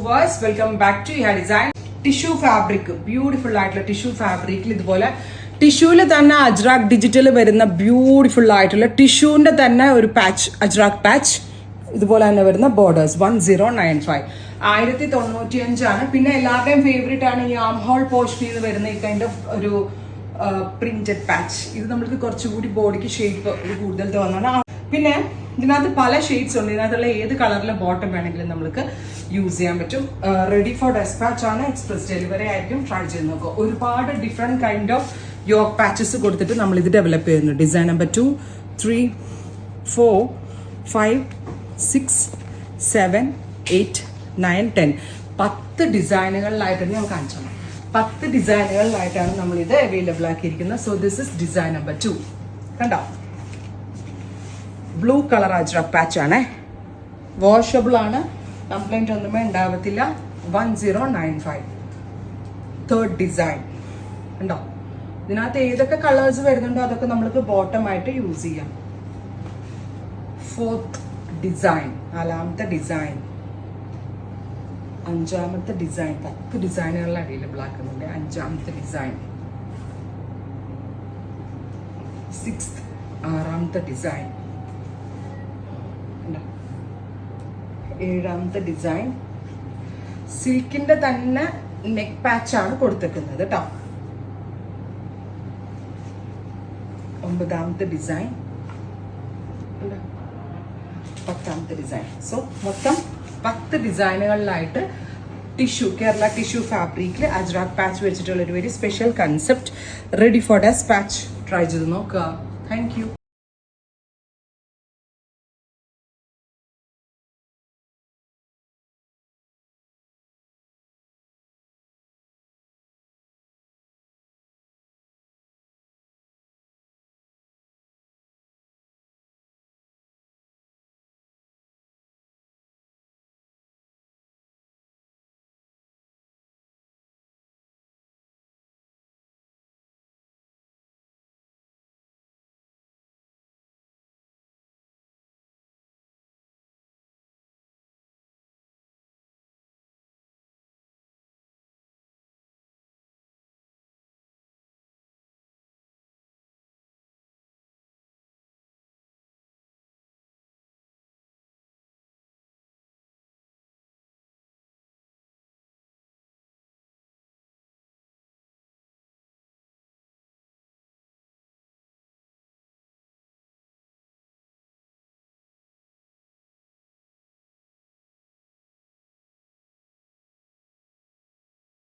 Viewers, welcome back to യാ design. Tissue fabric, beautiful ആയിട്ടുള്ള tissue ഫാബ്രിക്കിൽ ഇതുപോലെ ടിഷ്യൂവിൽ തന്നെ അജ്രാക് ഡിജിറ്റൽ വരുന്ന ബ്യൂട്ടിഫുൾ ആയിട്ടുള്ള ടിഷ്യൂവിന്റെ തന്നെ ഒരു പാച്ച്, അജ്രാക് പാച്ച്, ഇതുപോലെ തന്നെ വരുന്ന ബോർഡേഴ്സ് 1095, 1095. പിന്നെ എല്ലാവരുടെയും ഫേവറേറ്റ് ആണ് ഈ ആം ഹോൾ പോർഷനിൽ നിന്ന് വരുന്ന ഈ കൈൻഡ് ഓഫ് ഒരു പ്രിന്റഡ് പാച്ച്. ഇത് നമ്മൾക്ക് കുറച്ചുകൂടി ബോഡിക്ക് ഷേപ്പ് കൂടുതൽ തോന്നണം. പിന്നെ ഇതിനകത്ത് പല ഷെയ്ഡ്സ് ഉണ്ട്. ഇതിനകത്തുള്ള ഏത് കളറിലെ ബോട്ടം വേണമെങ്കിലും നമുക്ക് യൂസ് ചെയ്യാൻ പറ്റും. റെഡി ഫോർ ഡെസ്പാച്ച് ആണ്, എക്സ്പ്രസ് ഡെലിവറി ആയിരിക്കും. ട്രൈ ചെയ്ത് നോക്കുക. ഒരുപാട് different kind of yoke patches കൊടുത്തിട്ട് നമ്മൾ ഇത് ഡെവലപ്പ് ചെയ്യുന്നു. Design number 2, 3, 4, 5, 6, 7, 8, 9, 10. 10 ഡിസൈനുകളിലായിട്ടാണ് ഞാൻ കാണിച്ചത്. 10 ഡിസൈനുകളിലായിട്ടാണ് നമ്മൾ ഇത് അവൈലബിൾ ആക്കിയിരിക്കുന്നത്. So this is design number 2. കണ്ടോ, ബ്ലൂ കളർ അജ്രക് പാച്ച് ആണ്, വാഷബിൾ ആണ്, കംപ്ലൈന്റ് ഒന്നുമേ ഉണ്ടാവത്തില്ല. 1095. തേർഡ് ഡിസൈൻ ഉണ്ടോ. ഇതിനകത്ത് ഏതൊക്കെ കളേഴ്സ് വരുന്നുണ്ടോ അതൊക്കെ നമ്മൾക്ക് ബോട്ടം ആയിട്ട് യൂസ് ചെയ്യാം. ഫോർത്ത് ഡിസൈൻ, 4ാമത്തെ ഡിസൈൻ, 5ാമത്തെ ഡിസൈൻ. 10 ഡിസൈനുകളിൽ അവൈലബിൾ ആക്കുന്നുണ്ട്. 5ാമത്തെ ഡിസൈൻ, 6th, 6ാമത്തെ ഡിസൈൻ, 7ാമത്തെ ഡിസൈൻ. സിൽക്കിന്റെ തന്നെ നെക്ക് പാച്ച് ആണ് കൊടുത്തിരിക്കുന്നത് കേട്ടോ. 9ാമത്തെ ഡിസൈൻ, 10ാമത്തെ ഡിസൈൻ. സോ മൊത്തം 10 ഡിസൈനുകളിലായിട്ട് ടിഷ്യൂ, കേരള ടിഷ്യൂ ഫാബ്രിക്കിൽ അജ്രാക് പാച്ച് വെച്ചിട്ടുള്ള ഒരു very special concept ready for dispatch. Try ചെയ്ത് നോക്കുക. Thank U.